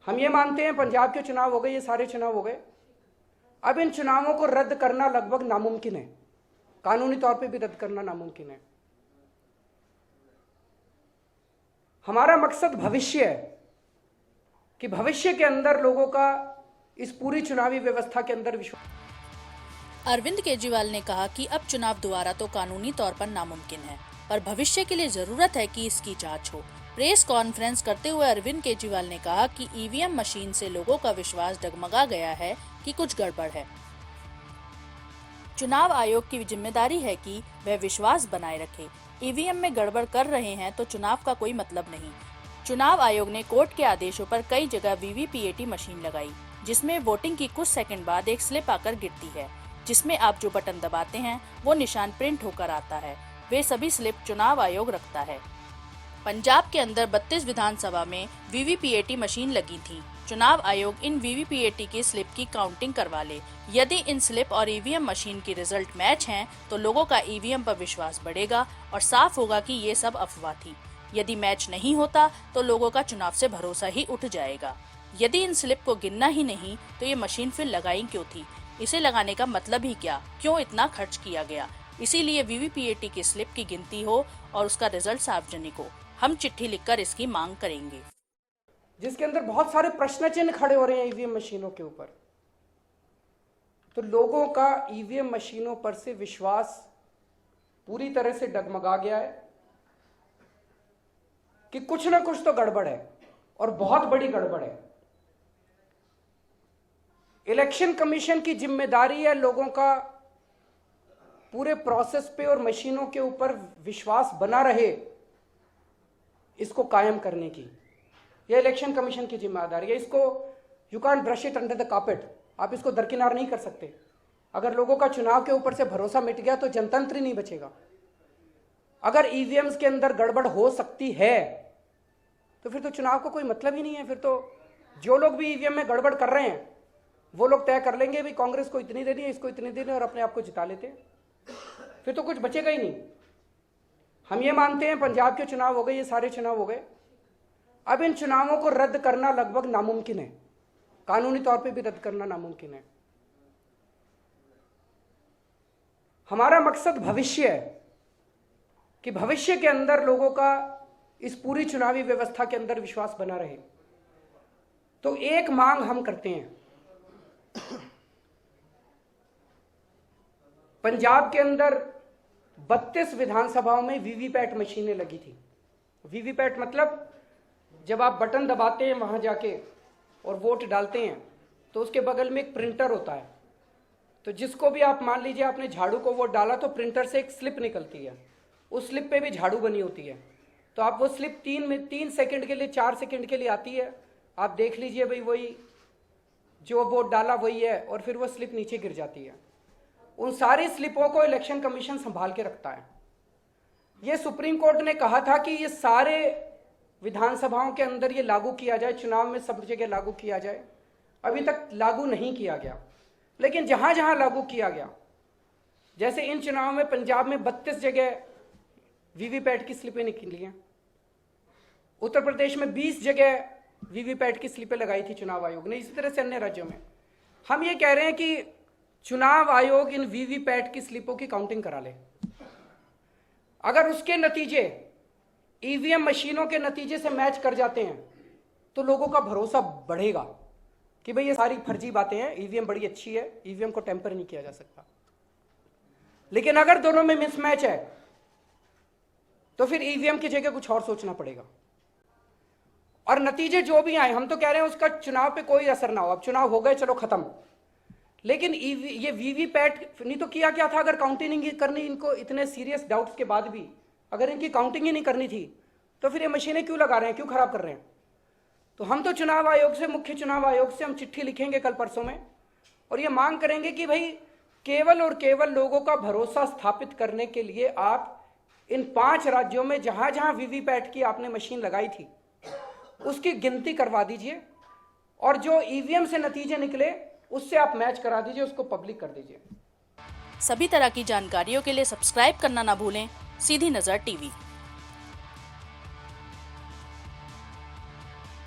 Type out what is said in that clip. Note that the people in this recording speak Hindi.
हम ये मानते हैं पंजाब के चुनाव हो गए, ये सारे चुनाव हो गए, अब इन चुनावों को रद्द करना लगभग नामुमकिन है, कानूनी तौर पे भी रद्द करना नामुमकिन है। हमारा मकसद भविष्य है कि भविष्य के अंदर लोगों का इस पूरी चुनावी व्यवस्था के अंदर विश्वास। अरविंद केजरीवाल ने कहा कि अब चुनाव दोबारा तो कानूनी तौर पर नामुमकिन है, पर भविष्य के लिए जरूरत है कि इसकी जांच हो। प्रेस कॉन्फ्रेंस करते हुए अरविंद केजरीवाल ने कहा कि ईवीएम मशीन से लोगों का विश्वास डगमगा गया है कि कुछ गड़बड़ है। चुनाव आयोग की जिम्मेदारी है कि वह विश्वास बनाए रखे। ईवीएम में गड़बड़ कर रहे हैं तो चुनाव का कोई मतलब नहीं। चुनाव आयोग ने कोर्ट के आदेशों पर कई जगह वीवीपीएटी मशीन लगाई, जिसमें वोटिंग की कुछ सेकंड बाद एक स्लिप आकर गिरती है, जिसमें आप जो बटन दबाते हैं वो निशान प्रिंट होकर आता है। वे सभी स्लिप चुनाव आयोग रखता है। पंजाब के अंदर 32 विधानसभा में वीवीपीएटी मशीन लगी थी। चुनाव आयोग इन वीवीपीएटी की स्लिप की काउंटिंग करवा ले। यदि इन स्लिप और ईवीएम मशीन की रिजल्ट मैच हैं, तो लोगों का ईवीएम पर विश्वास बढ़ेगा और साफ होगा कि ये सब अफवाह थी। यदि मैच नहीं होता तो लोगों का चुनाव से भरोसा ही उठ जाएगा। यदि इन स्लिप को गिनना ही नहीं तो ये मशीन फिर लगाई क्यों थी? इसे लगाने का मतलब ही क्या? क्यों इतना खर्च किया गया? इसीलिए वीवीपीएटी की स्लिप की गिनती हो और उसका रिजल्ट सार्वजनिक हो। हम चिट्ठी लिखकर इसकी मांग करेंगे। जिसके अंदर बहुत सारे प्रश्न चिन्ह खड़े हो रहे हैं ईवीएम मशीनों के ऊपर। तो लोगों का ईवीएम मशीनों पर से विश्वास पूरी तरह से डगमगा गया है कि कुछ ना कुछ तो गड़बड़ है और बहुत बड़ी गड़बड़ है। इलेक्शन कमीशन की जिम्मेदारी है लोगों का पूरे प्रोसेस पे और मशीनों के ऊपर विश्वास बना रहे, इसको कायम करने की। यह इलेक्शन कमीशन की जिम्मेदारी है। इसको you can't brush it under the carpet. आप इसको दरकिनार नहीं कर सकते। अगर लोगों का चुनाव के ऊपर से भरोसा मिट गया तो जनतंत्र ही नहीं बचेगा। अगर ईवीएम्स के अंदर गड़बड़ हो सकती है तो फिर तो चुनाव का कोई मतलब ही नहीं है। फिर तो जो लोग भी ईवीएम में गड़बड़ कर रहे हैं वो लोग तय कर लेंगे भी कांग्रेस को इतनी देनी है, इसको इतनी देनी है, और अपने आप को जिता लेते हैं। फिर तो कुछ बचेगा ही नहीं। हम ये मानते हैं पंजाब के चुनाव हो गए, ये सारे चुनाव हो गए, अब इन चुनावों को रद्द करना लगभग नामुमकिन है, कानूनी तौर पे भी रद्द करना नामुमकिन है। हमारा मकसद भविष्य है कि भविष्य के अंदर लोगों का इस पूरी चुनावी व्यवस्था के अंदर विश्वास बना रहे। तो एक मांग हम करते हैं, पंजाब के अंदर 32 विधानसभाओं में वीवीपैट मशीनें लगी थी। वीवीपैट मतलब जब आप बटन दबाते हैं वहां जाके और वोट डालते हैं तो उसके बगल में एक प्रिंटर होता है। तो जिसको भी आप मान लीजिए आपने झाड़ू को वोट डाला तो प्रिंटर से एक स्लिप निकलती है, उस स्लिप पे भी झाड़ू बनी होती है। तो आप वो स्लिप 3 सेकंड के लिए 4 सेकंड के लिए आती है, आप देख लीजिए भाई वही जो वोट डाला वही है, और फिर वो स्लिप नीचे गिर जाती है। उन सारी स्लिपों को इलेक्शन कमीशन संभाल के रखता है। ये सुप्रीम कोर्ट ने कहा था कि ये सारे विधानसभाओं के अंदर ये लागू किया जाए, चुनाव में सब जगह लागू किया जाए। अभी तक लागू नहीं किया गया, लेकिन जहां जहां लागू किया गया, जैसे इन चुनाव में पंजाब में 32 जगह वीवीपैट की स्लिपें निकली हैं, उत्तर प्रदेश में 20 जगह वीवीपैट की स्लिपें लगाई थी चुनाव आयोग ने, इसी तरह से अन्य राज्यों में। हम ये कह रहे हैं कि चुनाव आयोग इन वीवीपैट की स्लिपों की काउंटिंग करा ले। अगर उसके नतीजे ईवीएम मशीनों के नतीजे से मैच कर जाते हैं तो लोगों का भरोसा बढ़ेगा कि भाई ये सारी फर्जी बातें हैं, ईवीएम बड़ी अच्छी है, ईवीएम को टेम्पर नहीं किया जा सकता। लेकिन अगर दोनों में मिसमैच है तो फिर ईवीएम की जगह कुछ और सोचना पड़ेगा। और नतीजे जो भी आए, हम तो कह रहे हैं उसका चुनाव पे कोई असर ना हो। अब चुनाव हो गए, चलो खत्म। लेकिन ये वीवीपैट नहीं तो किया क्या था? अगर काउंटिंग नहीं करनी, इनको इतने सीरियस डाउट्स के बाद भी अगर इनकी काउंटिंग ही नहीं करनी थी तो फिर ये मशीनें क्यों लगा रहे हैं, क्यों खराब कर रहे हैं? तो हम तो चुनाव आयोग से, मुख्य चुनाव आयोग से हम चिट्ठी लिखेंगे कल परसों में, और ये मांग करेंगे कि भाई केवल और केवल लोगों का भरोसा स्थापित करने के लिए आप इन 5 राज्यों में जहां जहां वीवीपैट की आपने मशीन लगाई थी उसकी गिनती करवा दीजिए, और जो ईवीएम से नतीजे निकले उससे आप मैच करा दीजिए, उसको पब्लिक कर दीजिए। सभी तरह की जानकारियों के लिए सब्सक्राइब करना ना भूलें सीधी नजर टीवी।